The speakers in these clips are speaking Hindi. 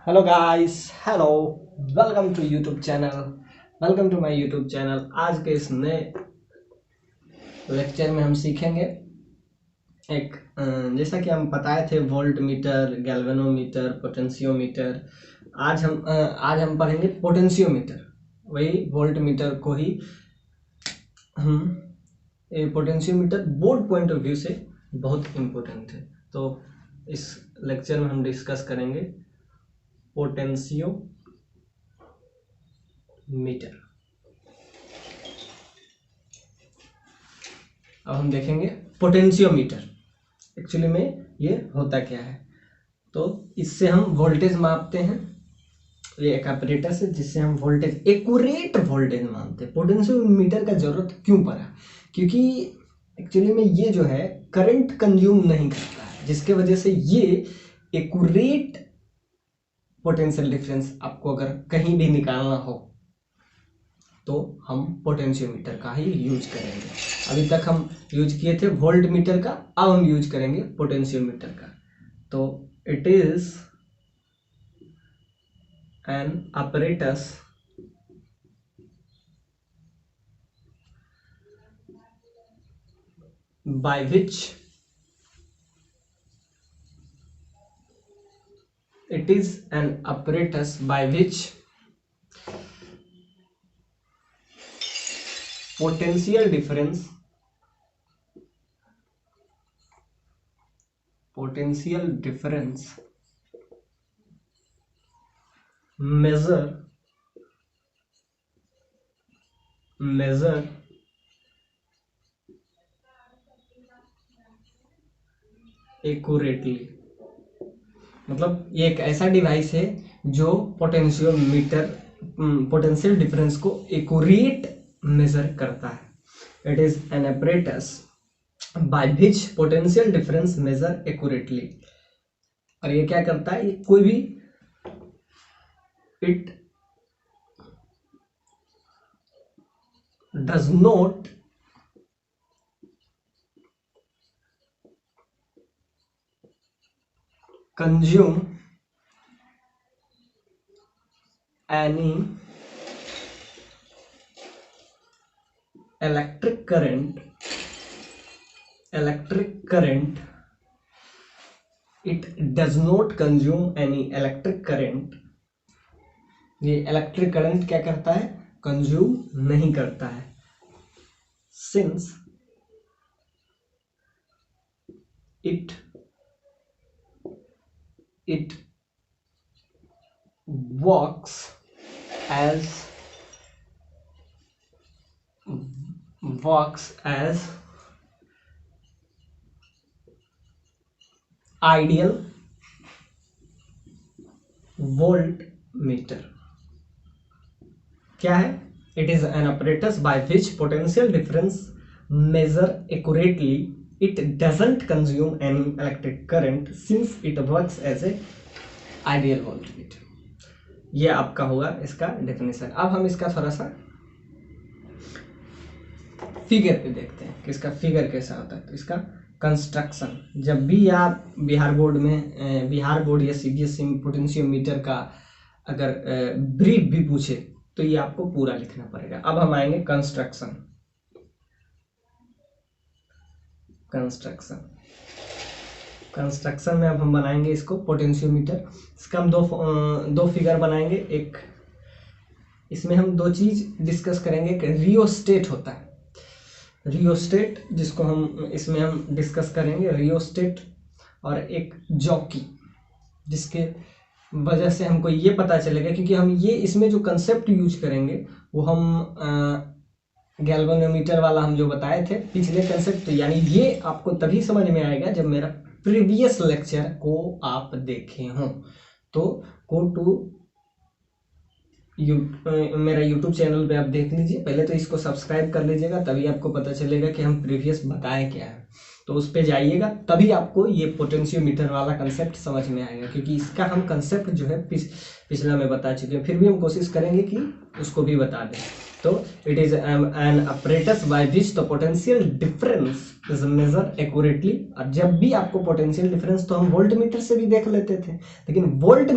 Hello guys, hello, welcome to YouTube channel, welcome to my YouTube channel. आज के इस नए लेक्चर में हम सीखेंगे एक जैसा कि हम बताए थे वोल्ट मीटर, गैल्वेनोमीटर, पोटेंशियोमीटर। आज हम पढ़ेंगे पोटेंशियोमीटर। वही वोल्ट मीटर को ही हम potentiometer board point of view से बहुत इम्पोर्टेंट है। तो इस लेक्चर में हम डिस्कस करेंगे पोटेंशियोमीटर। अब हम देखेंगे पोटेंशियोमीटर एक्चुअली में ये होता क्या है। तो इससे हम वोल्टेज मापते हैं। ये एक apparatus है जिससे हम वोल्टेज, एक्यूरेट वोल्टेज मापते हैं। पोटेंशियोमीटर का जरूरत क्यों पड़ा? क्योंकि एक्चुअली में ये जो है करंट कंज्यूम नहीं करता है, जिसके वजह से ये एक्यूरेट पोटेंशियल डिफरेंस आपको अगर कहीं भी निकालना हो तो हम पोटेंशियोमीटर का ही यूज करेंगे। अभी तक हम यूज किए थे वोल्ट मीटर का, अब हम यूज करेंगे पोटेंशियोमीटर का। तो it is an apparatus by which potential difference measure accurately। मतलब ये एक ऐसा डिवाइस है जो पोटेंशियल डिफरेंस को एक्यूरेट मेजर करता है। It is an apparatus by which potential difference measure accurately। और ये क्या करता है? ये कोई भी it does not consume any electric current। It does not consume any electric current। ये इलेक्ट्रिक करंट क्या करता है? कंज्यूम नहीं करता है। since it works as ideal voltmeter। क्या है? It is an apparatus by which potential difference measure accurately। It doesn't consume any electric current since it works as a ideal voltmeter। ये आपका होगा इसका डेफिनेशन। अब हम इसका थोड़ा सा फिगर पे देखते हैं कि इसका फिगर कैसा होता है। तो इसका कंस्ट्रक्शन, जब भी आप बिहार बोर्ड या सीबीएसई में पोटेंशियोमीटर का अगर ब्रीफ भी पूछे तो ये आपको पूरा लिखना पड़ेगा। अब हम आएंगे कंस्ट्रक्शन में अब हम बनाएंगे इसको पोटेंशियोमीटर। इसका हम दो फिगर बनाएंगे। एक इसमें हम दो चीज डिस्कस करेंगे। एक रियोस्टेट होता है, रियोस्टेट जिसको हम इसमें हम डिस्कस करेंगे, रियोस्टेट। और एक जॉकी, जिसके वजह से हमको ये पता चलेगा, क्योंकि हम ये इसमें जो कंसेप्ट यूज करेंगे वो हम गैल्वेनोमीटर वाला हम जो बताए थे पिछले कंसेप्ट, यानी ये आपको तभी समझ में आएगा जब मेरा प्रीवियस लेक्चर को आप देखे हों। तो गो टू मेरा यूट्यूब चैनल पे आप देख लीजिए। पहले तो इसको सब्सक्राइब कर लीजिएगा, तभी आपको पता चलेगा कि हम प्रीवियस बताए क्या है। तो उस पे जाइएगा, तभी आपको ये पोटेंशियोमीटर वाला कंसेप्ट समझ में आएगा, क्योंकि इसका हम कंसेप्ट जो है पिछला में बता चुके हैं। फिर भी हम कोशिश करेंगे कि उसको भी बता दें। तो it is an apparatus by which the potential difference is measured accurately। और जब भी आपको पोटेंशियल डिफरेंस तो हम वोल्ट मीटर से भी देख लेते थे, लेकिन वोल्ट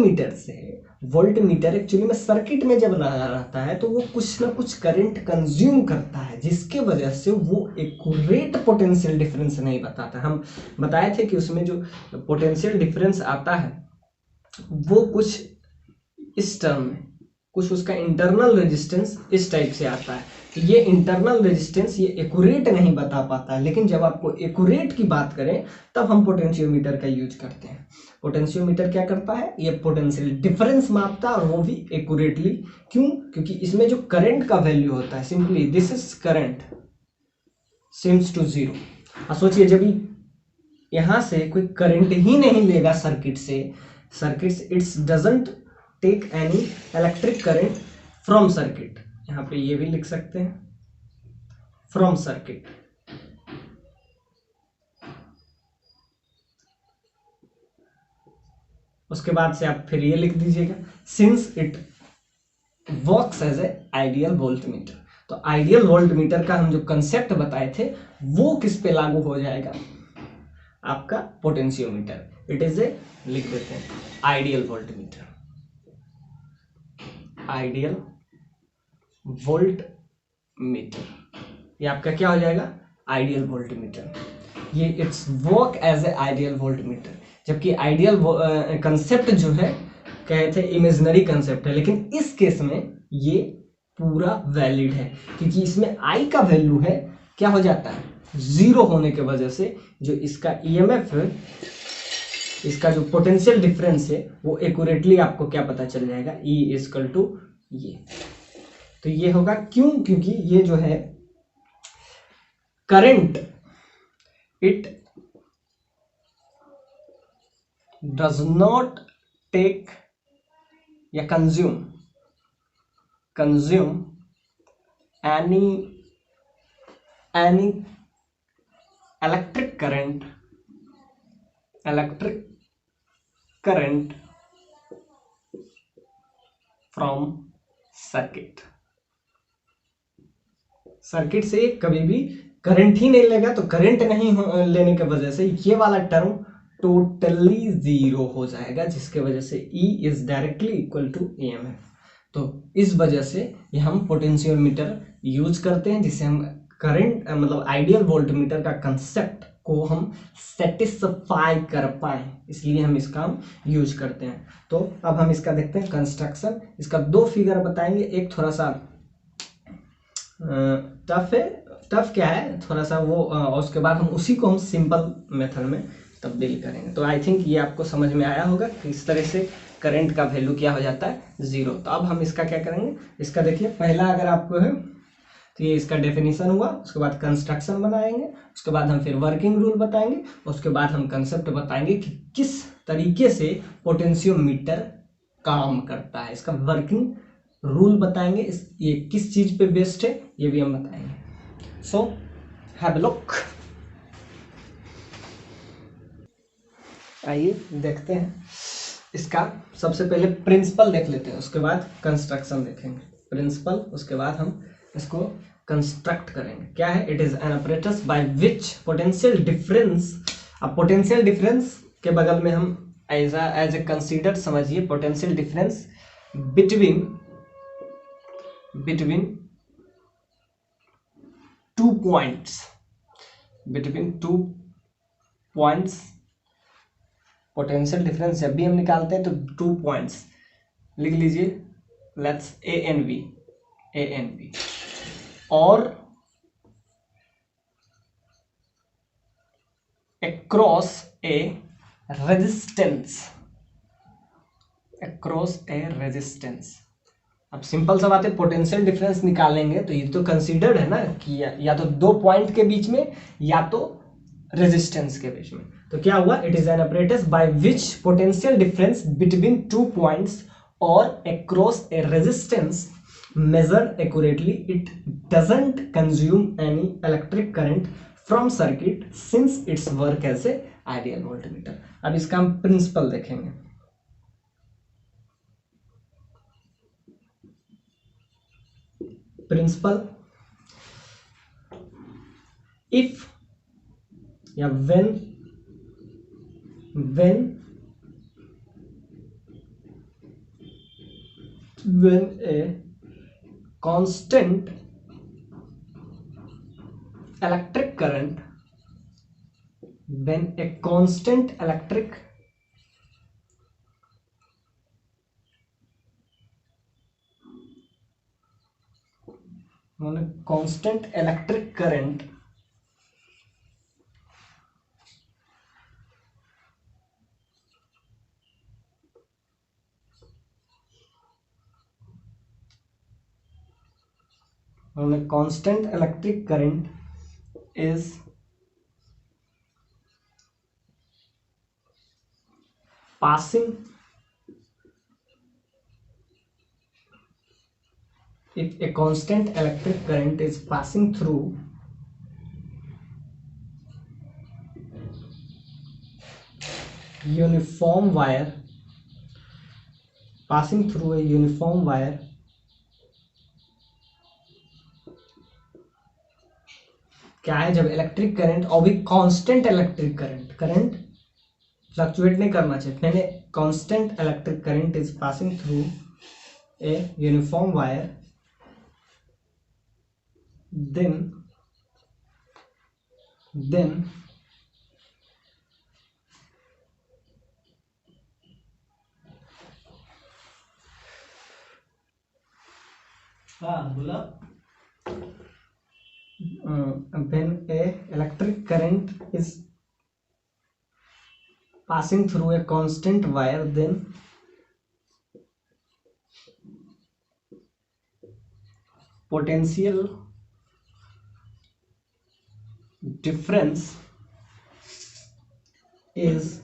मीटर एक्चुअली में सर्किट में जब लगा रहता है तो वो कुछ ना कुछ करंट कंज्यूम करता है, जिसके वजह से वो एक्यूरेट पोटेंशियल डिफरेंस नहीं बताता। हम बताए थे कि उसमें जो पोटेंशियल डिफरेंस आता है वो कुछ इस टर्म में, कुछ उसका इंटरनल रेजिस्टेंस इस टाइप से आता है। तो ये इंटरनल रेजिस्टेंस ये एक्यूरेट नहीं बता पाता है, लेकिन जब आपको एक्यूरेट की बात करें तब हम पोटेंशियोमीटर का यूज करते हैं। पोटेंशियोमीटर क्या करता है, ये पोटेंशियल डिफरेंस मापता है और वो भी एक्यूरेटली। क्यों? क्योंकि इसमें जो करंट का वैल्यू होता है, simply this is current seems to zero. और सोचिए जब यहां से कोई करंट ही नहीं लेगा circuit it's doesn't take any electric current from circuit. यहां पे ये भी लिख सकते हैं फ्रॉम सर्किट। उसके बाद से आप फिर ये लिख दीजिएगा since it works as a ideal voltmeter. तो आइडियल वोल्टमीटर का हम जो कंसेप्ट बताए थे वो किस पे लागू हो जाएगा, आपका पोटेंशियोमीटर। इट इज ए, लिख देते हैं आइडियल वोल्टमीटर, आइडियल वोल्टमीटर। ये आपका क्या हो जाएगा, आइडियल वोल्टमीटर। ये it's work as a ideal voltmeter. जबकि आइडियल कंसेप्ट जो है कहे थे इमेजिनरी कंसेप्ट है, लेकिन इस केस में ये पूरा वैलिड है, क्योंकि इसमें आई का वैल्यू है क्या हो जाता है, जीरो होने के वजह से जो इसका ईएमएफ है, इसका जो पोटेंशियल डिफरेंस है वो एक्यूरेटली आपको क्या पता चल जाएगा, E इक्वल टू ये। तो ये होगा क्यों, क्योंकि ये जो है current it does not take या consume any electric current from circuit से कभी भी करंट ही नहीं लेगा। तो करंट नहीं लेने की वजह से ये वाला टर्म टोटली जीरो हो जाएगा, जिसके वजह से E is directly equal to EMF। तो इस वजह से ये हम पोटेंशियोमीटर यूज करते हैं, जिससे हम करंट मतलब आइडियल वोल्टमीटर का कंसेप्ट को हम सेटिस्फाई कर पाए, इसलिए हम इसका यूज करते हैं। तो अब हम इसका देखते हैं कंस्ट्रक्शन। इसका दो फिगर बताएंगे, एक थोड़ा सा टफ है, टफ क्या है थोड़ा सा वो, और उसके बाद हम उसी को हम सिंपल मेथड में तब्दील करेंगे। तो आई थिंक ये आपको समझ में आया होगा कि इस तरह से करंट का वैल्यू क्या हो जाता है, जीरो। तो अब हम इसका क्या करेंगे, इसका देखिए पहला अगर आपको है तो ये इसका डेफिनेशन हुआ, उसके बाद कंस्ट्रक्शन बनाएंगे, उसके बाद हम फिर वर्किंग रूल बताएंगे, उसके बाद हम कंसेप्ट बताएंगे कि किस तरीके से पोटेंशियोमीटर काम करता है, इसका वर्किंग रूल बताएंगे, ये किस चीज पे बेस्ड है ये भी हम बताएंगे। So have a look. आइए देखते हैं इसका। सबसे पहले प्रिंसिपल देख लेते हैं, उसके बाद कंस्ट्रक्शन देखेंगे। प्रिंसिपल, उसके बाद हम इसको कंस्ट्रक्ट करेंगे। क्या है, it is an apparatus by which potential difference. अब पोटेंशियल डिफरेंस के बगल में हम एज ए कंसीडर समझिए potential difference between two points, between two points. Potential डिफरेंस जब भी हम निकालते हैं तो 2 पॉइंट्स लिख लीजिए, लेट्स ए एन बी, और अक्रॉस ए रेजिस्टेंस। अब सिंपल सा बात है, पोटेंशियल डिफरेंस निकालेंगे तो ये तो कंसीडर्ड है ना कि या तो 2 पॉइंट के बीच में या तो रेजिस्टेंस के बीच में। तो क्या हुआ, it is an apparatus by which potential difference between 2 points और across a resistance measured accurately. It doesn't consume any electric current from circuit since its work as a ideal voltmeter. अब इसका हम प्रिंसिपल देखेंगे। प्रिंसिपल इफ या when a constant electric current is passing if a constant electric current is passing through uniform wire क्या है, जब इलेक्ट्रिक करंट और भी कांस्टेंट इलेक्ट्रिक करंट फ्लक्चुएट नहीं करना चाहिए, मैंने constant electric current is passing through a uniform wire then बोला when a electric current is passing through a constant wire, then potential difference is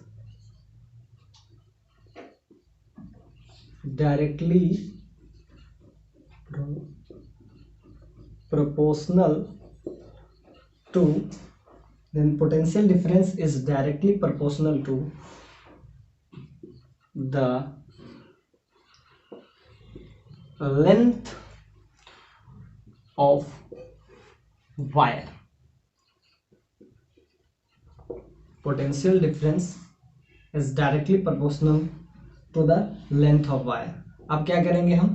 directly proportional to potential difference is directly proportional to the length of wire. Potential difference is directly proportional to the length of wire. अब क्या करेंगे, हम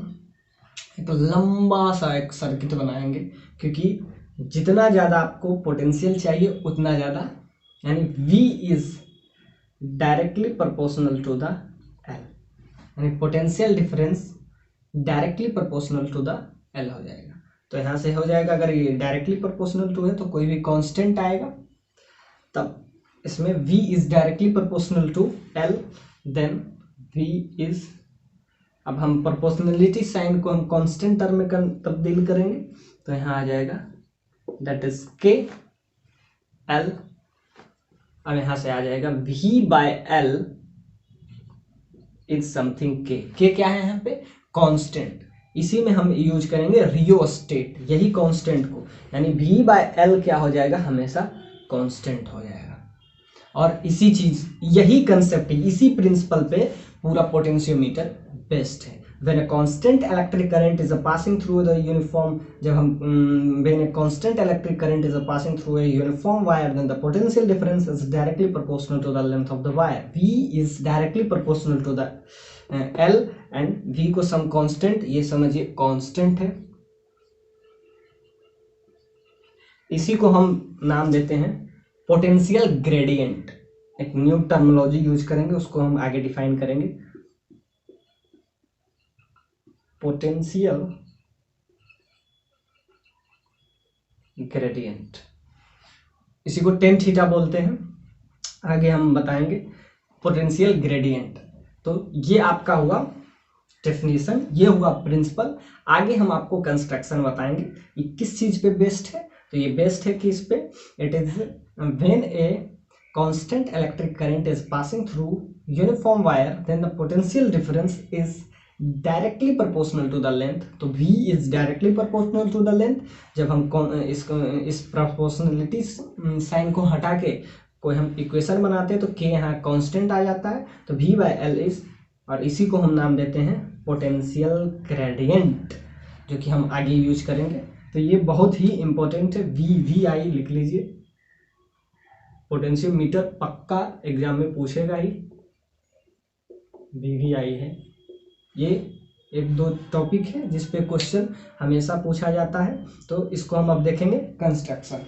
एक लंबा सा एक सर्किट बनाएंगे, क्योंकि जितना ज़्यादा आपको पोटेंशियल चाहिए उतना ज़्यादा, यानी V is directly proportional to the L, यानी potential difference directly proportional to the L हो जाएगा। तो यहाँ से हो जाएगा, अगर ये डायरेक्टली प्रोपोर्शनल टू है तो कोई भी कांस्टेंट आएगा, तब इसमें V is directly proportional to L, then V is, अब हम प्रोपोर्शनलिटी साइन को हम कांस्टेंट टर्म में तब्दील करेंगे, तो यहाँ आ जाएगा दैट इज K L, अब यहाँ से आ जाएगा V by L is something K क्या है यहाँ पे, कांस्टेंट, इसी में हम यूज करेंगे रियोस्टेट, यही कांस्टेंट को, यानी V बाय L क्या हो जाएगा, हमेशा कांस्टेंट हो जाएगा। और इसी चीज, यही कंसेप्ट, इसी प्रिंसिपल पे पूरा पोटेंशियोमीटर बेस्ड है। When a constant electric current is passing through the uniform, जब हम when a constant electric current is passing through a uniform wire, then the potential difference is directly proportional to the length of the wire. V is directly proportional to the L and V को सम कांस्टेंट, ये समझिए कांस्टेंट है, इसी को हम नाम देते हैं पोटेंशियल ग्रेडियंट। एक न्यू टर्मिनोलॉजी यूज करेंगे, उसको हम आगे डिफाइन करेंगे, पोटेंशियल ग्रेडियंट, इसी को टेन थीटा बोलते हैं, आगे हम बताएंगे पोटेंशियल ग्रेडियंट। तो ये आपका हुआ डेफिनेशन, ये हुआ प्रिंसिपल। आगे हम आपको कंस्ट्रक्शन बताएंगे, ये किस चीज पे बेस्ड है, तो ये बेस्ड है कि इस पे, it is when a constant electric current is passing through uniform wire, then the potential difference is directly proportional to the length. तो V is directly proportional to the length. जब हम इस प्रोपोर्शनलिटी साइन को हटा के कोई हम इक्वेशन बनाते हैं तो K यहाँ कांस्टेंट आ जाता है, तो V बाय L इज, और इसी को हम नाम देते हैं पोटेंशियल ग्रेडियंट। जो कि हम आगे यूज करेंगे। तो ये बहुत ही इंपॉर्टेंट है, VVI लिख लीजिए, पोटेंशियोमीटर पक्का एग्जाम में पूछेगा ही, VVI है। ये एक दो टॉपिक है जिस पे क्वेश्चन हमेशा पूछा जाता है। तो इसको हम अब देखेंगे कंस्ट्रक्शन।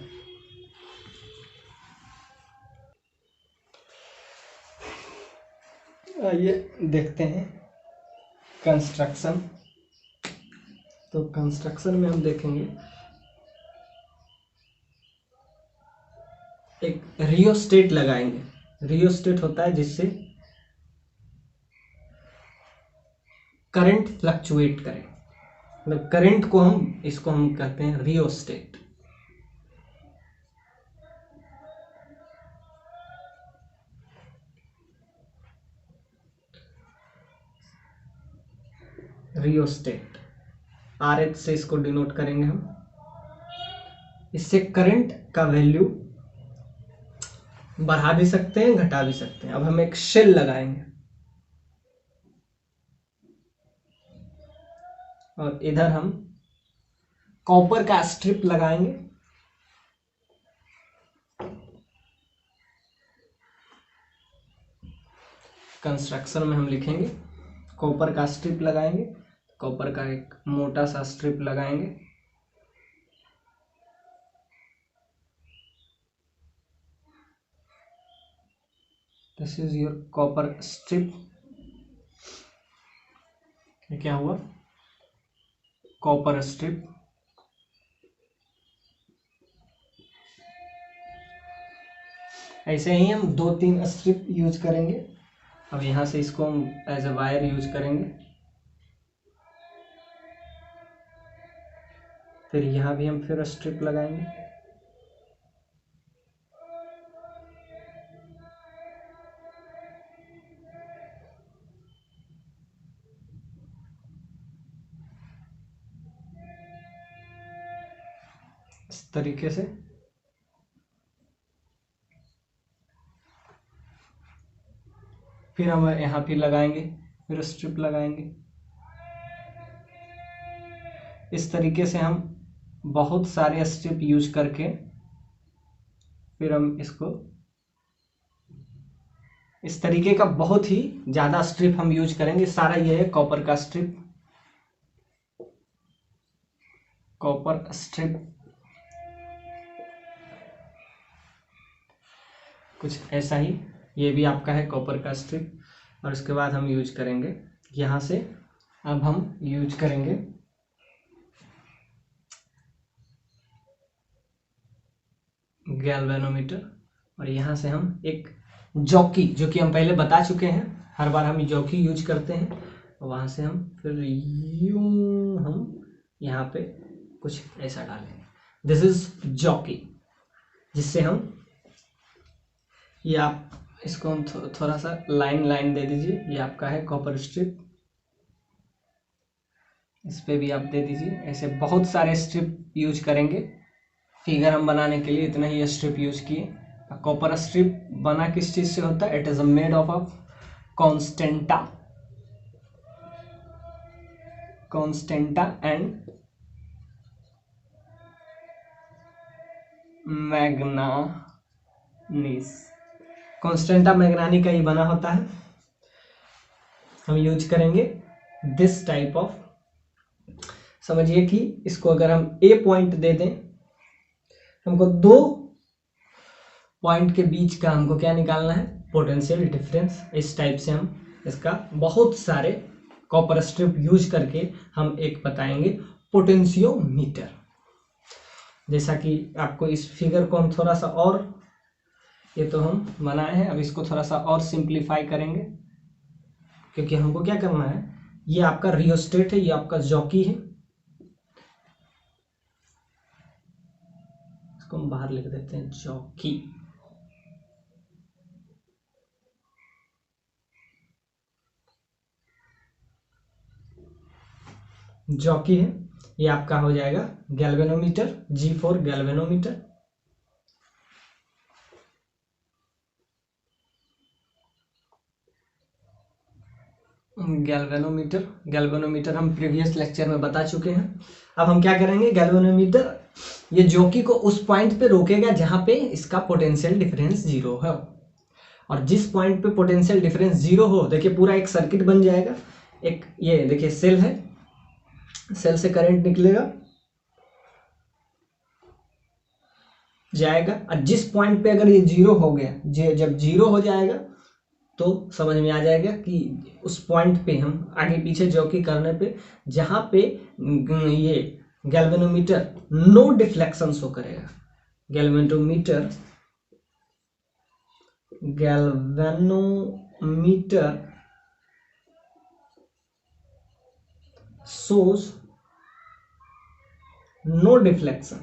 आइए देखते हैं कंस्ट्रक्शन। तो कंस्ट्रक्शन में हम देखेंगे एक रियोस्टेट लगाएंगे। रियोस्टेट होता है जिससे करंट फ्लक्चुएट करे, मतलब करंट को इसको हम कहते हैं रियोस्टेट। रियोस्टेट RH से इसको डिनोट करेंगे हम। इससे करंट का वैल्यू बढ़ा भी सकते हैं, घटा भी सकते हैं। अब हम एक शेल लगाएंगे और इधर हम कॉपर का स्ट्रिप लगाएंगे। कंस्ट्रक्शन में हम लिखेंगे कॉपर का स्ट्रिप लगाएंगे, कॉपर का एक मोटा सा स्ट्रिप लगाएंगे। This is your copper strip. ये क्या हुआ, कॉपर स्ट्रिप। ऐसे ही हम 2-3 स्ट्रिप यूज करेंगे। अब यहां से इसको हम एज ए वायर यूज करेंगे, फिर यहाँ भी हम फिर स्ट्रिप लगाएंगे। इस तरीके से फिर हम यहाँ भी लगाएंगे, फिर स्ट्रिप लगाएंगे। इस तरीके से हम बहुत सारे स्ट्रिप यूज करके फिर हम इसको इस तरीके का बहुत ही ज्यादा स्ट्रिप हम यूज करेंगे। सारा ये है कॉपर का स्ट्रिप, कॉपर स्ट्रिप कुछ ऐसा ही। ये भी आपका है कॉपर का स्ट्रिप। और उसके बाद हम यूज करेंगे यहाँ से, अब हम यूज करेंगे गैल्वेनोमीटर। और यहाँ से हम एक जॉकी, जो कि हम पहले बता चुके हैं, हर बार हम जॉकी यूज करते हैं। वहाँ से हम फिर यूं हम यहाँ पे कुछ ऐसा डालेंगे, दिस इज जॉकी, जिससे हम ये आप इसको हम थोड़ा सा लाइन दे दीजिए। ये आपका है कॉपर स्ट्रिप, इस पे भी आप दे दीजिए। ऐसे बहुत सारे स्ट्रिप यूज करेंगे। फिगर हम बनाने के लिए इतना ही स्ट्रिप यूज किए। कॉपर स्ट्रिप बना किस चीज से होता है, it is made of constantan and manganese. Constantan manganin का ही बना होता है। हम यूज करेंगे दिस टाइप ऑफ। समझिए कि इसको अगर हम ए पॉइंट दे दें, हमको 2 पॉइंट के बीच का हमको क्या निकालना है, पोटेंशियल डिफरेंस। इस टाइप से हम इसका बहुत सारे कॉपर स्ट्रिप यूज करके हम एक बताएंगे पोटेंशियोमीटर। जैसा कि आपको इस फिगर को हम थोड़ा सा और, ये तो हम बनाए हैं, अब इसको थोड़ा सा और सिंप्लीफाई करेंगे, क्योंकि हमको क्या करना है, ये आपका रियोस्टेट है, ये आपका जॉकी है। इसको हम बाहर लिख देते हैं जॉकी। जॉकी है, ये आपका हो जाएगा galvanometer, G for galvanometer. Galvanometer हम प्रीवियस लेक्चर में बता चुके हैं। अब हम क्या करेंगे, गैल्वेनोमीटर ये जॉकी को उस पॉइंट पे रोकेगा जहां पे इसका पोटेंशियल डिफरेंस जीरो है, और जिस पॉइंट पे पोटेंशियल डिफरेंस जीरो हो, देखिए पूरा एक सर्किट बन जाएगा। एक ये देखिए सेल है, सेल से करंट निकलेगा जाएगा, और जिस पॉइंट पे अगर ये जीरो हो गया, जब जीरो हो जाएगा तो समझ में आ जाएगा कि उस पॉइंट पे हम आगे पीछे जॉकी करने पे जहां पे ये गैल्वेनोमीटर नो डिफ्लेक्शन शो करेगा, galvanometer shows no deflection,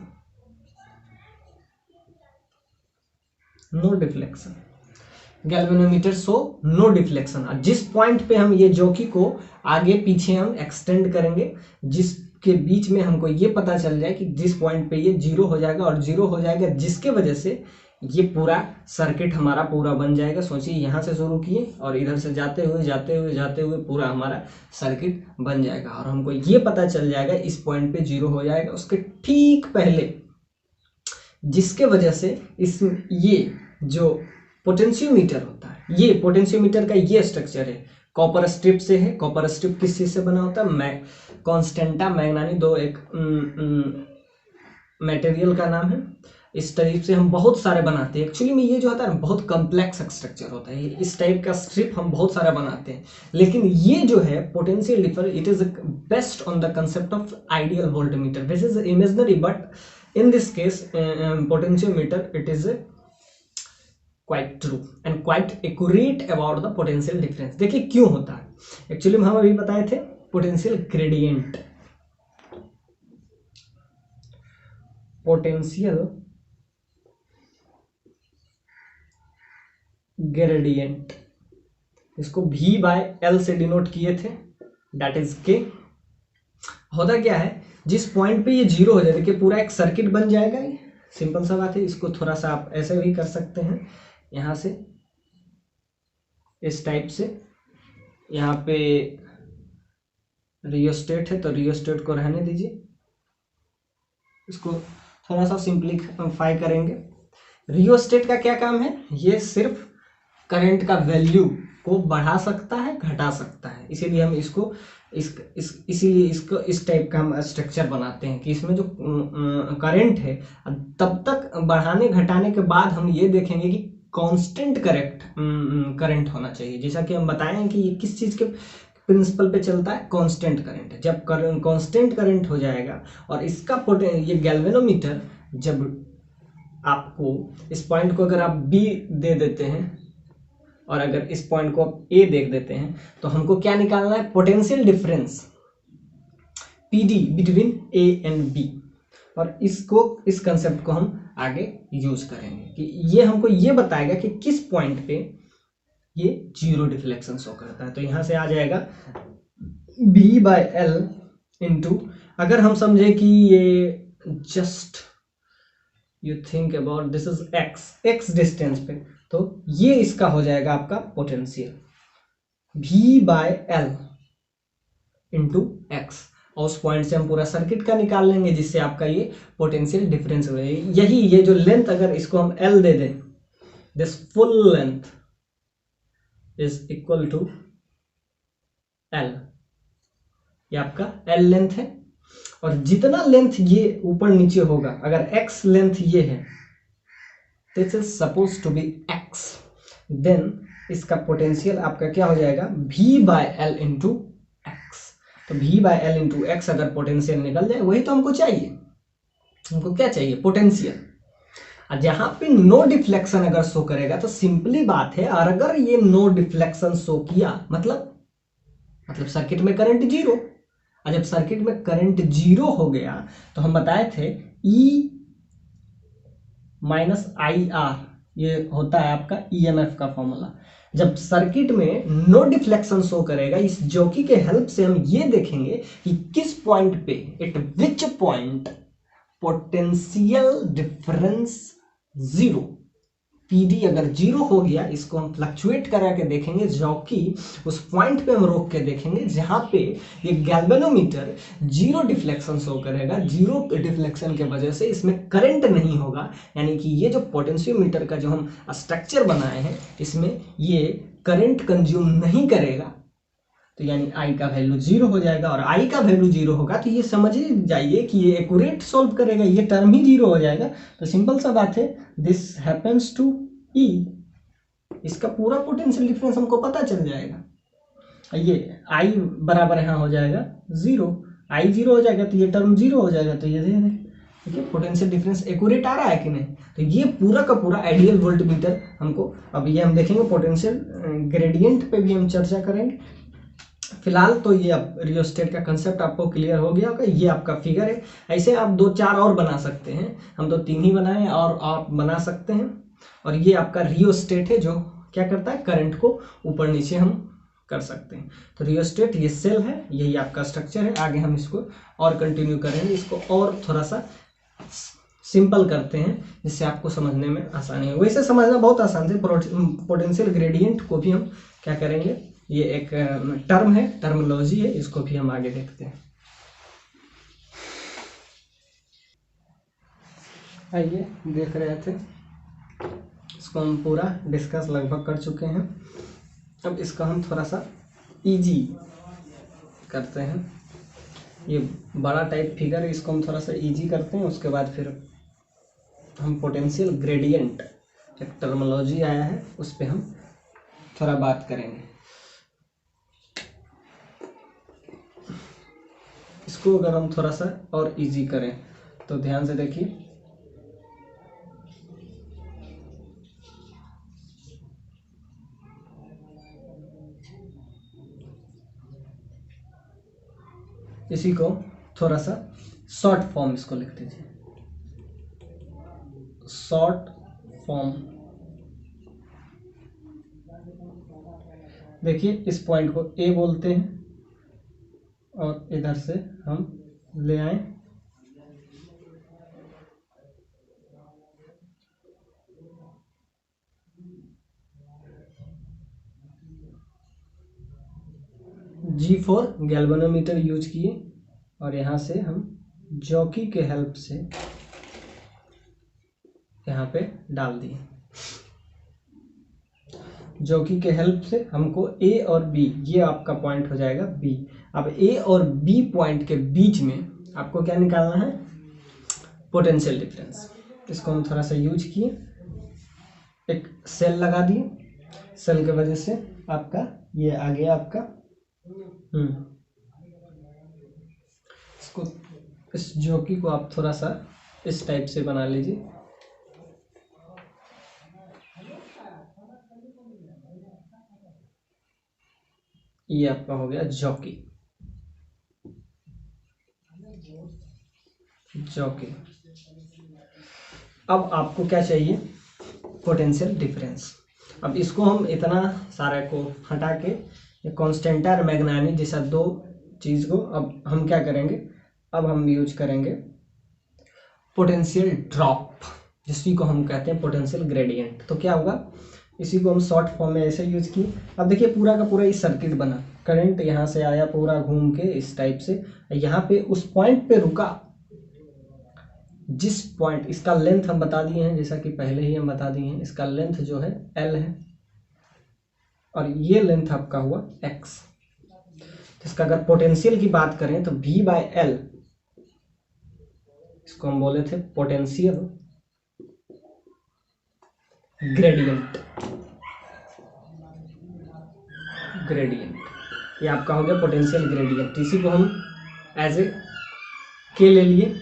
galvanometer show no deflection. और जिस पॉइंट पे हम ये जॉकी को आगे पीछे हम एक्सटेंड करेंगे, जिसके बीच में हमको ये पता चल जाए कि जिस पॉइंट पे ये जीरो हो जाएगा और जीरो हो जाएगा, जिसके वजह से ये पूरा सर्किट हमारा पूरा बन जाएगा। सोचिए यहाँ से शुरू किए और इधर से जाते हुए पूरा हमारा सर्किट बन जाएगा, और हमको ये पता चल जाएगा इस पॉइंट पे जीरो हो जाएगा, उसके ठीक पहले, जिसके वजह से इस ये जो पोटेंशियोमीटर होता है, ये पोटेंशियोमीटर का ये स्ट्रक्चर है, कॉपर स्ट्रिप से है। कॉपर स्ट्रिप किस चीज से बना होता है, कॉन्स्टेंटा मैग्नानी, दो एक मटेरियल का नाम है। इस टाइप से हम बहुत सारे बनाते हैं। एक्चुअली में ये जो होता है ना, बहुत कॉम्प्लेक्स स्ट्रक्चर होता है, इस टाइप का स्ट्रिप हम बहुत सारा बनाते हैं। लेकिन ये जो है potential differ, it is based on the concept of ideal voltmeter, this is imaginary, but in this case potentiometer it is quite true and quite accurate about the potential difference। देखिए क्यों होता है, एक्चुअली हम अभी बताए थे पोटेंशियल ग्रेडियंट, पोटेंशियल ग्रेडियंट, इसको V/L से डिनोट किए थे, दैट इज के। होता क्या है, जिस पॉइंट पे ये जीरो हो जाए, देखिए पूरा एक सर्किट बन जाएगा, ये सिंपल सा बात है। इसको थोड़ा सा आप ऐसे भी कर सकते हैं, यहाँ से इस टाइप से, यहाँ पे रियोस्टेट है तो रियोस्टेट को रहने दीजिए, इसको थोड़ा सा सिंप्लीफाई करेंगे। रियोस्टेट का क्या काम है, ये सिर्फ करंट का वैल्यू को बढ़ा सकता है, घटा सकता है, इसीलिए हम इसको इसीलिए इसको इस टाइप का हम स्ट्रक्चर बनाते हैं कि इसमें जो करंट है, तब तक बढ़ाने घटाने के बाद हम ये देखेंगे कि कांस्टेंट करंट होना चाहिए। जैसा कि हम बताएं कि ये किस चीज़ के प्रिंसिपल पे चलता है, कांस्टेंट करंट। जब कांस्टेंट करंट हो जाएगा और इसका ये गैल्वेनोमीटर, जब आपको इस पॉइंट को अगर आप बी दे देते हैं और अगर इस पॉइंट को आप ए देख देते हैं, तो हमको क्या निकालना है, potential difference PD between A and B. और इस कंसेप्ट को हम आगे यूज करेंगे कि ये हमको ये बताएगा कि किस पॉइंट पे ये जीरो डिफ्लेक्शन शो करता है। तो यहां से आ जाएगा V/L इंटू, अगर हम समझे कि ये just you think about this is x distance पे, तो ये इसका हो जाएगा आपका पोटेंशियल V/L इंटू एक्स, और उस पॉइंट से हम पूरा सर्किट का निकाल लेंगे, जिससे आपका ये पोटेंशियल डिफरेंस हो जाएगा। यही ये जो लेंथ, अगर इसको हम L दे दें, this full length is equal to L, ये आपका L लेंथ है। और जितना लेंथ ये ऊपर नीचे होगा, अगर x लेंथ ये है, this is suppose to be x, then इसका पोटेंशियल आपका क्या हो जाएगा, V/L इंटू एक्स। तो V/L इंटू एक्स अगर पोटेंशियल निकल जाए, वही तो हमको चाहिए। हमको क्या चाहिए, पोटेंशियल। और जहां पे नो डिफ्लेक्शन अगर शो करेगा, तो सिंपली बात है, और अगर ये नो डिफ्लेक्शन शो किया, मतलब सर्किट में करंट जीरो। और जब सर्किट में करंट जीरो हो गया, तो हम बताए थे E माइनस IR, ये होता है आपका EMF का फॉर्मूला। जब सर्किट में नो डिफ्लेक्शन शो करेगा, इस जॉकी के हेल्प से हम ये देखेंगे कि किस पॉइंट पे, eight which point potential difference zero, PD अगर 0 हो गया, इसको हम फ्लक्चुएट करा के देखेंगे, जो कि उस पॉइंट पे हम रोक के देखेंगे जहाँ पे ये गैल्वेनोमीटर 0 डिफ्लेक्शन शो करेगा। 0 डिफ्लेक्शन के वजह से इसमें करंट नहीं होगा, यानी कि ये जो पोटेंशियोमीटर का जो हम स्ट्रक्चर बनाए हैं इसमें ये करंट कंज्यूम नहीं करेगा। तो यानी I का वैल्यू 0 हो जाएगा, और I का वैल्यू 0 होगा तो ये समझ ही जाइए कि ये एक्यूरेट सॉल्व करेगा, ये टर्म ही 0 हो जाएगा। तो सिंपल सा बात है, दिस हैपेंस टू E। इसका पूरा पोटेंशियल डिफरेंस हमको पता चल जाएगा। ये I बराबर यहाँ हो जाएगा 0, I 0 हो जाएगा तो ये टर्म 0 हो जाएगा। तो ये देखिए पोटेंशियल डिफरेंस एक्यूरेट आ रहा है कि नहीं। तो ये पूरा का पूरा आइडियल वोल्टमीटर हमको, अब ये हम देखेंगे पोटेंशियल ग्रेडियंट पे भी हम चर्चा करेंगे। फिलहाल तो ये अब रियोस्टेट का कंसेप्ट आपको क्लियर हो गया होगा। ये आपका फिगर है, ऐसे आप 2-4 और बना सकते हैं, हम तो 3 ही बनाए और आप बना सकते हैं। और ये आपका रियोस्टेट है जो क्या करता है, करंट को ऊपर नीचे हम कर सकते हैं। तो रियोस्टेट ये सेल है, यही आपका स्ट्रक्चर है। आगे हम इसको और कंटिन्यू करेंगे, इसको और थोड़ा सा सिंपल करते हैं जिससे आपको समझने में आसानी हो। वैसे समझना बहुत आसान है। पोटेंशियल ग्रेडियंट को भी हम क्या करेंगे, ये एक टर्म है, टर्मिनोलॉजी है, इसको भी हम आगे देखते हैं। आइए देख रहे थे, इसको हम पूरा डिस्कस लगभग कर चुके हैं। अब इसका हम थोड़ा सा इजी करते हैं। ये बड़ा टाइप फिगर है, इसको हम थोड़ा सा इजी करते हैं। उसके बाद फिर हम पोटेंशियल ग्रेडियंट, एक टर्मिनोलॉजी आया है, उस पर हम थोड़ा बात करेंगे। इसको अगर हम थोड़ा सा और इजी करें तो ध्यान से देखिए, इसी को थोड़ा सा शॉर्ट फॉर्म इसको लिख दीजिए, शॉर्ट फॉर्म। देखिए इस पॉइंट को A बोलते हैं और इधर से हम ले आए G4 गैल्वेनोमीटर यूज किए और यहाँ से हम जॉकी के हेल्प से यहाँ पे डाल दिए। जॉकी के हेल्प से हमको A और B, ये आपका पॉइंट हो जाएगा B। अब A और B पॉइंट के बीच में आपको क्या निकालना है, पोटेंशियल डिफरेंस। इसको हम थोड़ा सा यूज किए, एक सेल लगा दिए, सेल के वजह से आपका ये आ गया आपका इसको, इस जॉकी को आप थोड़ा सा इस टाइप से बना लीजिए। ये आपका हो गया जॉकी। जॉकी। अब आपको क्या चाहिए, पोटेंशियल डिफरेंस। अब इसको हम इतना सारे को हटा के कांस्टेंटा और मैग्नानी जैसा दो चीज़ को अब हम क्या करेंगे, अब हम यूज करेंगे पोटेंशियल ड्रॉप, जिसको हम कहते हैं पोटेंशियल ग्रेडियंट। तो क्या होगा, इसी को हम शॉर्ट फॉर्म में ऐसे यूज किए। अब देखिए पूरा का पूरा इस सर्किट बना, करंट यहाँ से आया पूरा घूम के इस टाइप से, यहाँ पे उस पॉइंट पे रुका, जिस पॉइंट, इसका लेंथ हम बता दिए हैं, जैसा कि पहले ही हम बता दिए हैं, इसका लेंथ जो है L है और ये लेंथ आपका हुआ X। इसका अगर पोटेंशियल की बात करें तो V/L, इसको हम बोले थे पोटेंशियल ग्रेडियंट। ये आपका हो गया पोटेंशियल ग्रेडियंट। इसी को हम एज ए K ले लिए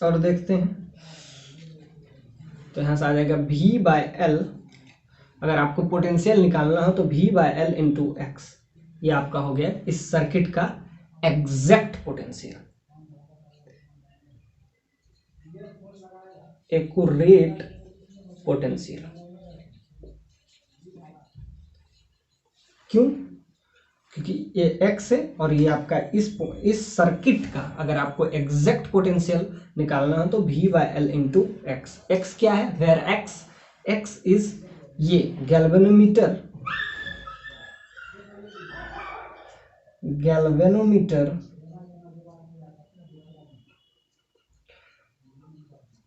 और देखते हैं, तो यहाँ से आ जाएगा V/L। अगर आपको पोटेंशियल निकालना हो तो V/L इंटू X, ये आपका हो गया इस सर्किट का एग्जैक्ट पोटेंशियल, एक्यूरेट पोटेंशियल। क्यों, क्योंकि ये X है और ये आपका इस सर्किट का अगर आपको एग्जैक्ट पोटेंशियल निकालना हो तो V/L इंटू X। X क्या है, वेयर X x इज ये गैल्वेनोमीटर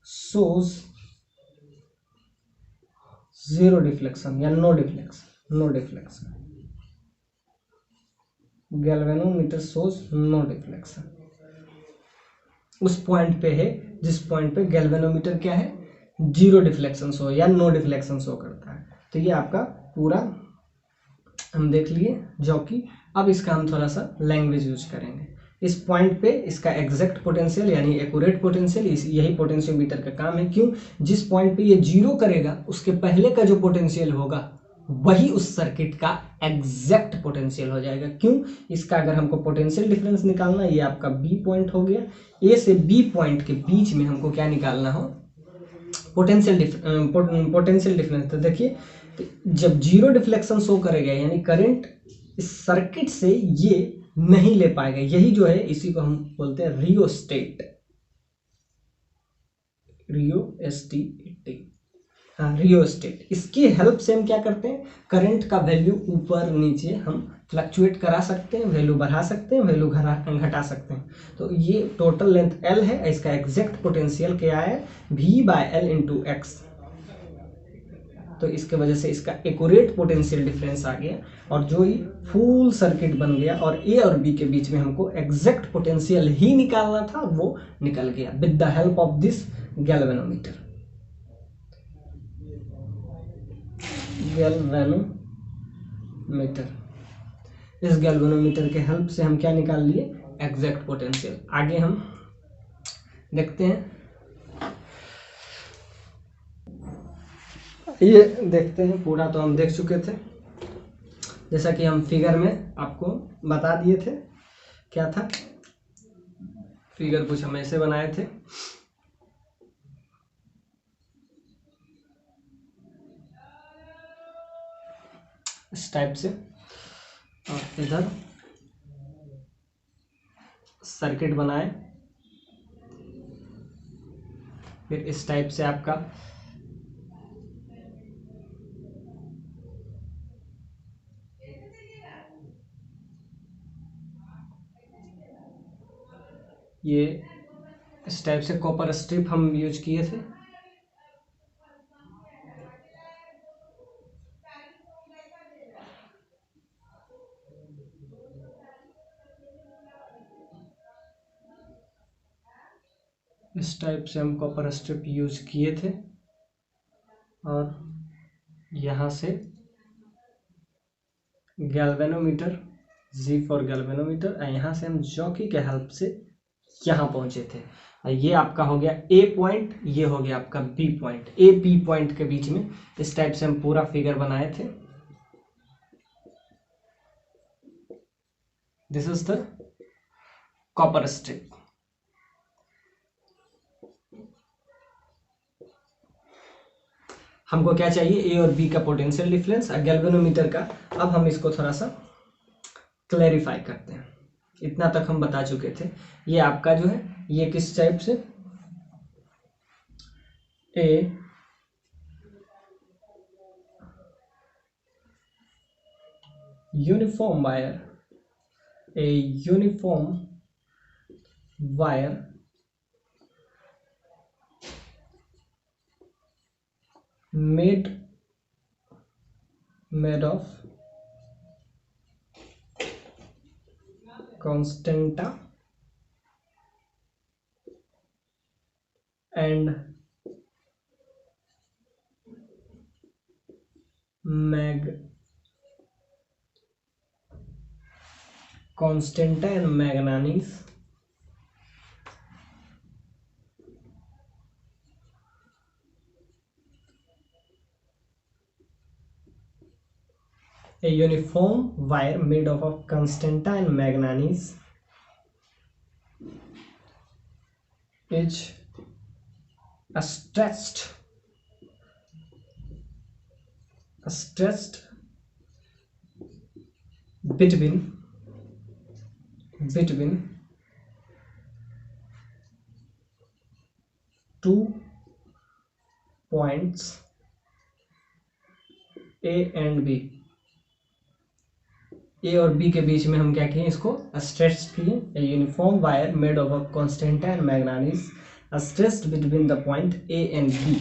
shows zero डिफ्लेक्शन या no deflection galvanometer shows no deflection उस पॉइंट पे है जिस पॉइंट पे गैल्वेनोमीटर क्या है, जीरो डिफ्लेक्शन शो या नो डिफ्लेक्शन शो करता है। तो ये आपका पूरा हम देख लिए जॉकी। अब इसका हम थोड़ा सा लैंग्वेज यूज करेंगे। इस पॉइंट पे इसका एग्जैक्ट पोटेंशियल यानी एक्यूरेट पोटेंशियल, यही पोटेंशियोमीटर का काम है। क्यों? जिस पॉइंट पे ये जीरो करेगा उसके पहले का जो पोटेंशियल होगा वही उस सर्किट का एग्जैक्ट पोटेंशियल हो जाएगा। क्यों? इसका अगर हमको पोटेंशियल डिफरेंस निकालना, ये आपका बी पॉइंट हो गया, ए से बी पॉइंट के बीच में हमको क्या निकालना हो, पोटेंशियल डिफरेंस। तो देखिए जब जीरो डिफ्लेक्शन शो करेगा यानी करंट इस सर्किट से ये नहीं ले पाएगा, यही जो है इसी को हम बोलते हैं रियोस्टेट, रियोस्टेट। इसकी हेल्प से हम क्या करते हैं, करंट का वैल्यू ऊपर नीचे हम फ्लक्चुएट करा सकते हैं, वैल्यू बढ़ा सकते हैं, वैल्यू घटा सकते हैं। तो ये टोटल लेंथ L है, इसका एग्जैक्ट पोटेंशियल क्या है, V/L × X। तो इसके वजह से इसका एक्यूरेट पोटेंशियल डिफरेंस आ गया और जो ये फुल सर्किट बन गया और ए और बी के बीच में हमको एग्जैक्ट पोटेंशियल ही निकालना था, वो निकल गया with the help of this galvanometer. इस गैल्वेनोमीटर के हेल्प से हम क्या निकाल लिए, एग्जैक्ट पोटेंशियल। आगे हम देखते हैं, ये देखते हैं। पूरा तो हम देख चुके थे, जैसा कि हम फिगर में आपको बता दिए थे। क्या था फिगर, कुछ हम ऐसे बनाए थे, इस टाइप से, और इधर सर्किट बनाए, फिर इस टाइप से आपका ये इस टाइप से कॉपर स्ट्रिप हम यूज किए थे। इस टाइप से हम कॉपर स्ट्रिप यूज किए थे और यहाँ से गैल्वेनोमीटर, जी फॉर गैल्वेनोमीटर, यहाँ से हम जॉकी के हेल्प से यहाँ पहुंचे थे। ये आपका हो गया ए पॉइंट, ये हो गया आपका B point, A B point के बीच में इस टाइप से हम पूरा फिगर बनाए थे। This is the copper strip. हमको क्या चाहिए, ए और बी का पोटेंशियल डिफरेंस गैल्वेनोमीटर का। अब हम इसको थोड़ा सा क्लैरिफाई करते हैं। इतना तक हम बता चुके थे। ये आपका जो है ये किस टाइप से, ए uniform wire made of constanta and manganese a uniform wire made of constanta and manganese is stretched between two points A and B, A और बी के बीच में हम क्या किए, इसको स्ट्रेच किए। A uniform wire made of a constantan and manganese stretched between the point A and B.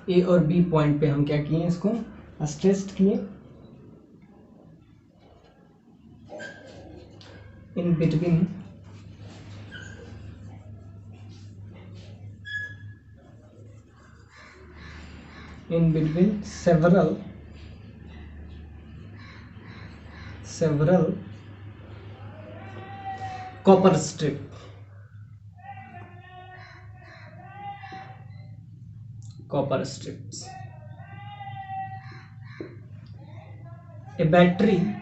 A और बी पॉइंट पे हम क्या किए, इसको स्ट्रेच्ड किए। In between several copper strips. A battery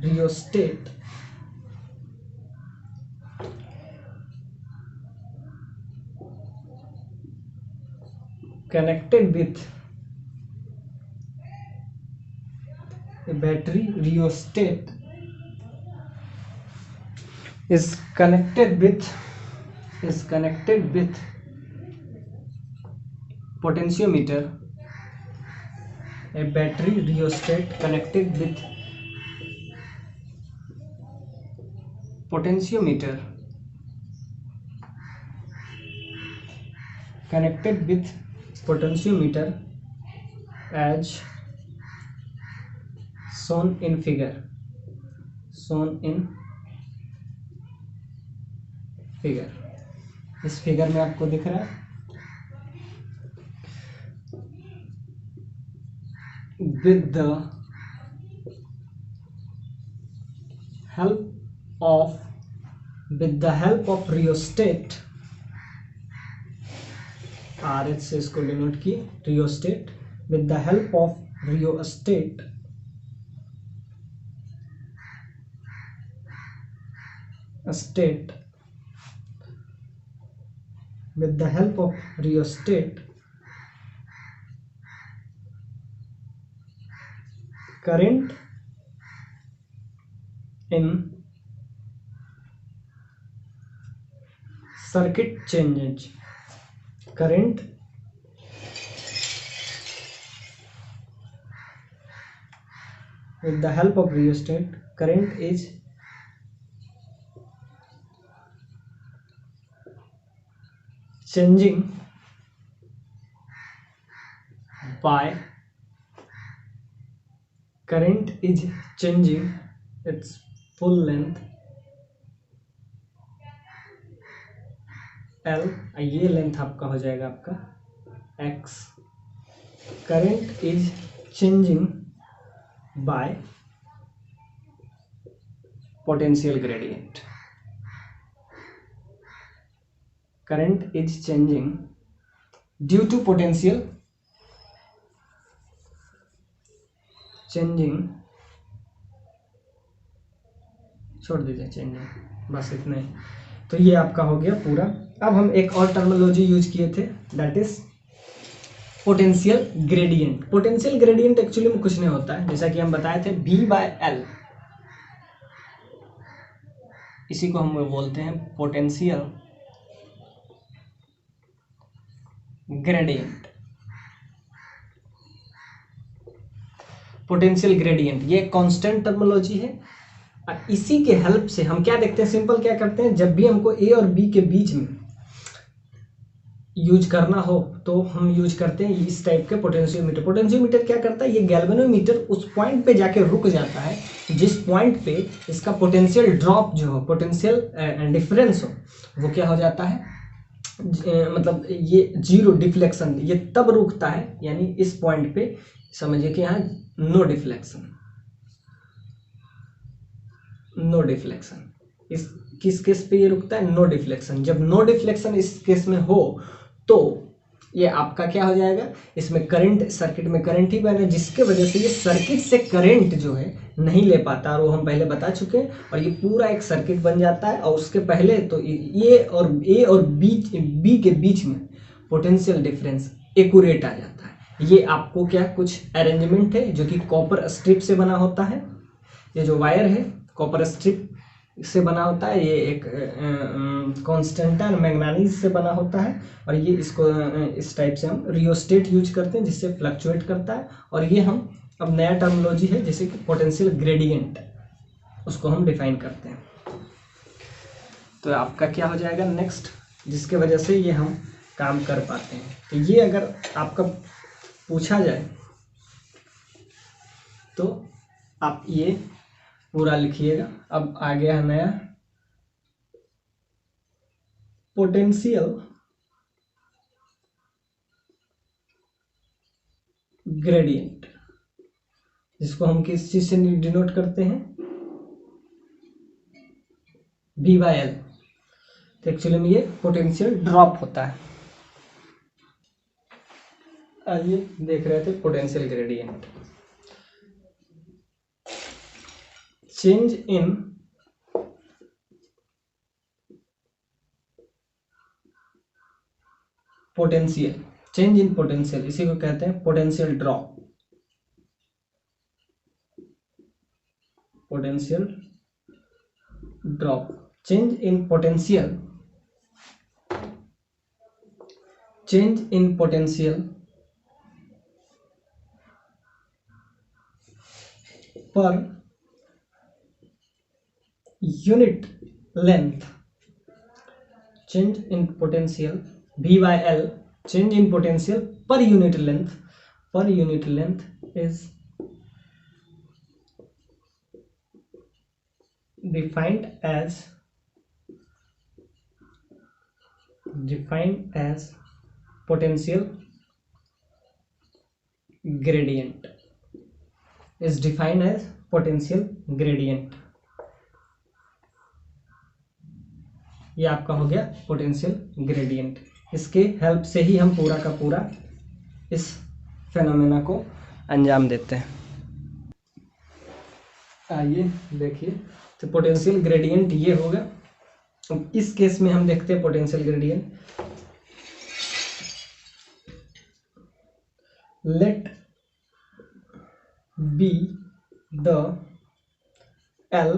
rheostat connected with is connected with potentiometer. A battery rheostat connected with potentiometer as shown in figure. इस फिगर में आपको दिख रहा है with the help of rheostat, RH से इसको डिनोट किए, rheostat, with the help of rheostat current in circuit changes. With the help of rheostat, current is changing its full length L, ये लेंथ आपका हो जाएगा आपका X. current is changing by potential gradient. Current is changing due to potential changing, छोड़ दीजिए चेंजिंग, बस इतना ही। तो ये आपका हो गया पूरा। अब हम एक और टर्मिनोलॉजी यूज किए थे, that is potential gradient. Potential gradient actually में कुछ नहीं होता है, जैसा कि हम बताए थे V/L, इसी को हम बोलते हैं पोटेंशियल ग्रेडियंट। पोटेंशियल ग्रेडियंट ये कांस्टेंट टर्मिनोलॉजी है। इसी के हेल्प से हम क्या देखते हैं, सिंपल क्या करते हैं, जब भी हमको ए और बी के बीच में यूज करना हो तो हम यूज करते हैं इस टाइप के पोटेंशियोमीटर। पोटेंशियोमीटर क्या करता है, ये गैल्वेनोमीटर उस पॉइंट पे जाके रुक जाता है जिस पॉइंट पे इसका पोटेंशियल ड्रॉप जो हो, पोटेंशियल डिफरेंस हो, वो क्या हो जाता है, मतलब ये जीरो डिफ्लेक्शन, ये तब रुकता है, यानी इस पॉइंट पे समझिए कि यहाँ नो डिफ्लेक्शन। इस किस केस पे ये रुकता है, नो डिफ्लेक्शन। जब नो डिफ्लेक्शन इस केस में हो तो ये आपका क्या हो जाएगा, इसमें करंट, सर्किट में करंट ही बने, जिसके वजह से ये सर्किट से करंट जो है नहीं ले पाता, और वो हम पहले बता चुके हैं। और ये पूरा एक सर्किट बन जाता है। और उसके पहले तो ये और ए और बी के बीच में पोटेंशियल डिफरेंस एक्यूरेट आ जाता है। ये आपको क्या कुछ अरेंजमेंट है जो कि कॉपर स्ट्रिप से बना होता है। ये जो वायर है कॉपर स्ट्रिप से बना होता है, ये एक कॉन्स्टेंटा मैग्नीज से बना होता है, और ये इसको इस टाइप से हम रियोस्टेट यूज करते हैं जिससे फ्लक्चुएट करता है। और ये हम अब नया टर्मिनोलॉजी है जैसे कि पोटेंशियल ग्रेडियंट, उसको हम डिफाइन करते हैं। तो आपका क्या हो जाएगा नेक्स्ट, जिसके वजह से ये हम काम कर पाते हैं। तो ये अगर आपका पूछा जाए तो आप ये पूरा लिखिएगा। अब आ गया है नया पोटेंशियल ग्रेडियंट, जिसको हम किस चीज से डिनोट करते हैं, V बाय एल। तो एक्चुअली में ये पोटेंशियल ड्रॉप होता है। आइए देख रहे थे potential gradient. Change in potential, change in potential, इसी को कहते हैं potential drop. Potential drop, change in potential, change in potential per unit length, change in potential V by L, change in potential per unit length is defined as potential gradient, is defined as potential gradient। ये आपका हो गया पोटेंशियल ग्रेडियंट। इसके हेल्प से ही हम पूरा का पूरा इस फेनोमेना को अंजाम देते हैं। आइए देखिए, तो पोटेंशियल ग्रेडियंट ये होगा। अब इस केस में हम देखते हैं potential gradient. Late be the L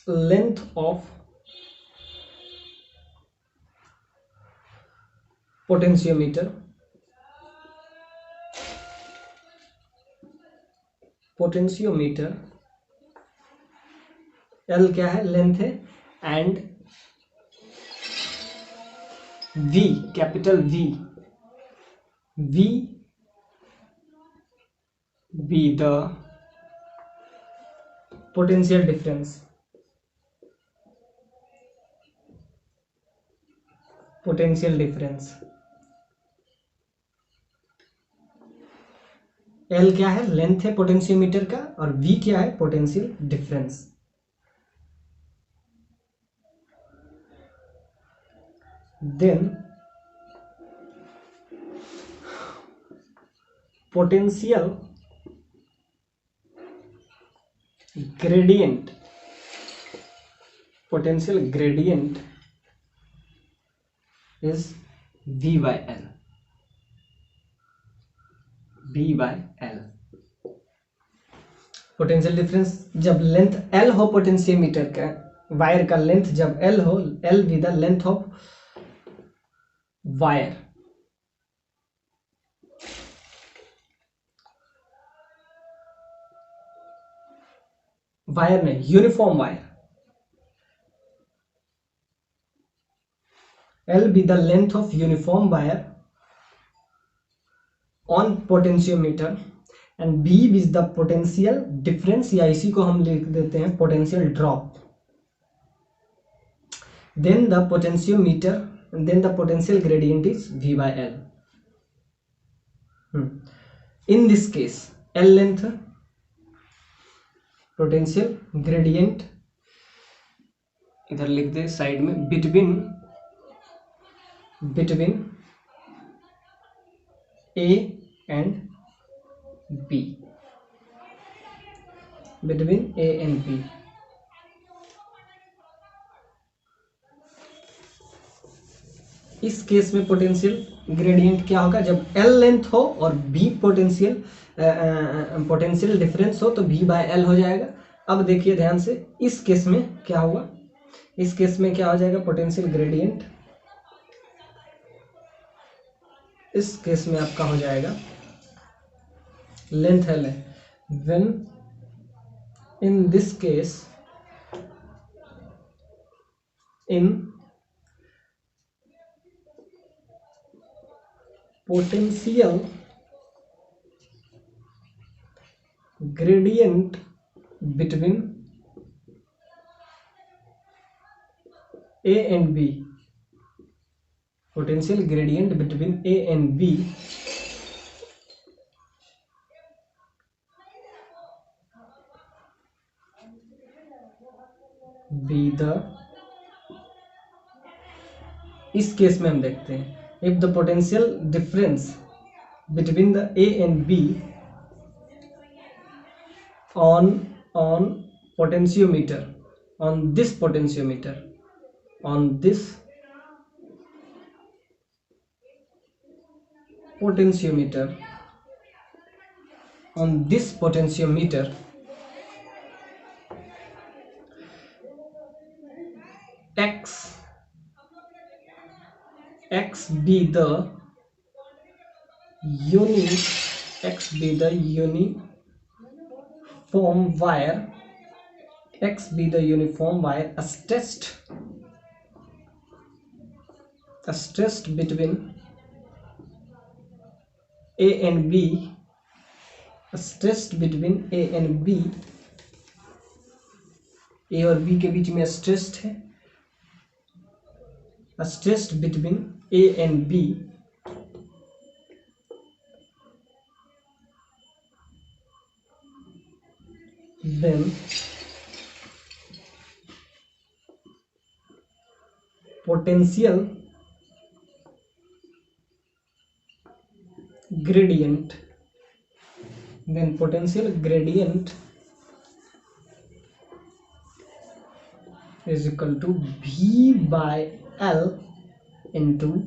length of potentiometer, potentiometer L क्या है, लेंथ है, and V, capital V be the potential difference, potential difference। L क्या है, लेंथ है पोटेंशियोमीटर का, और V क्या है, potential difference. Then potential gradient, potential gradient is V by L, V by L। पोटेंशियल डिफरेंस जब लेंथ L हो पोटेंशियोमीटर का, वायर का लेंथ जब L हो, L with the length of wire, wire में uniform wire, L be the length of uniform wire on potentiometer and B is the potential difference, या इसी को हम लिख देते हैं potential drop। Then the potentiometer, then the potential gradient is V by L। In this case L length, potential gradient इधर लिख दे साइड में, between A and B, between A and B। इस केस में पोटेंशियल ग्रेडियंट क्या होगा, जब L लेंथ हो और B पोटेंशियल डिफरेंस हो तो V बाय L हो जाएगा। अब देखिए ध्यान से, इस केस में क्या हुआ, इस केस में क्या हो जाएगा, पोटेंशियल ग्रेडियंट इस केस में आपका हो जाएगा, लेंथ L है, when in this case in potential gradient between A and B, potential gradient between A and B be the, इस केस में हम देखते हैं, if the potential difference between the A and B on potentiometer, on this potentiometer, on this potentiometer, on this potentiometer x be the uniform wire, x be the uniform wire stressed between A and B, stressed between A and B, A और B के बीच में stressed है, stressed between A and B, then potential gradient is equal to V by L into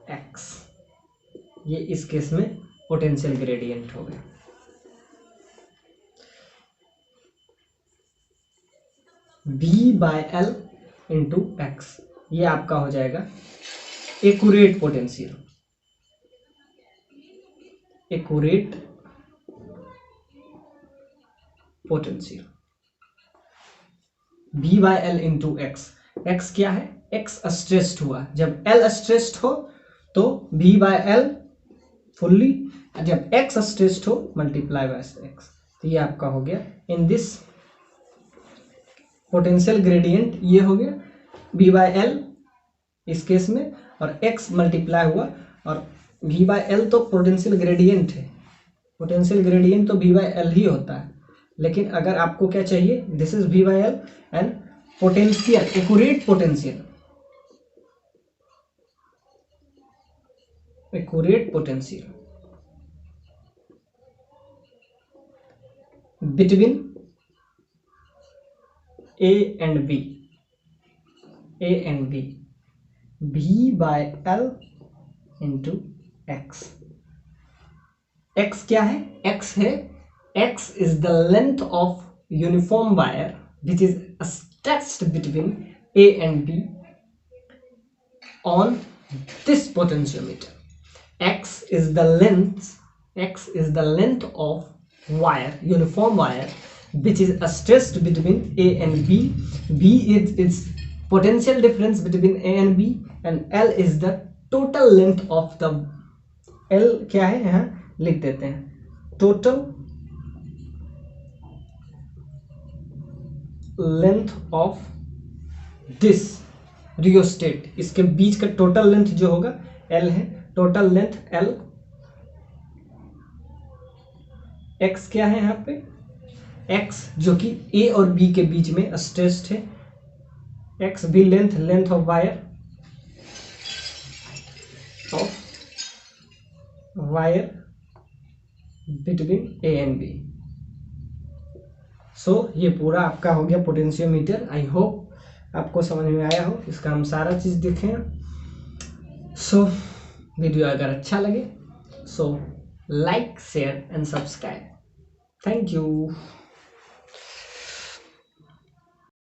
X। ये इस केस में पोटेंशियल ग्रेडियंट हो गया। V by L into X, ये आपका हो जाएगा accurate potential, accurate potential. V by L into X, X क्या है, X स्ट्रेस्ड हुआ, जब L स्ट्रेस्ड हो तो V by L फुल्ली, जब X स्ट्रेस्ड हो मल्टीप्लाई बाय X। तो ये आपका हो गया इन दिस पोटेंशियल ग्रेडियंट, ये हो गया V by L इस केस में, और X मल्टीप्लाई हुआ, और V by L तो पोटेंशियल ग्रेडियंट है, पोटेंशियल ग्रेडियंट तो V by L ही होता है, लेकिन अगर आपको क्या चाहिए, this is V by L and potential, accurate potential, accurate potential between A and B, A and B, V by L into X। X क्या है, X है, X is the length of uniform wire which is stretched between A and B on this potentiometer। X is the length of wire, uniform wire, which is stretched between A and B। B is its potential difference between A and B, and L is the total length of the, L क्या है, यहाँ लिख देते हैं, total length of this rheostat, इसके बीच का टोटल लेंथ जो होगा L है, टोटल लेंथ L। X क्या है यहाँ पे, X जो कि A और B के बीच में स्ट्रेस्ड है, X भी length of wire, between A and B। सो ये पूरा आपका हो गया पोटेंशियोमीटर। आई होप आपको समझ में आया हो, इसका हम सारा चीज देखें। सो वीडियो अगर अच्छा लगे so like share and subscribe. Thank you.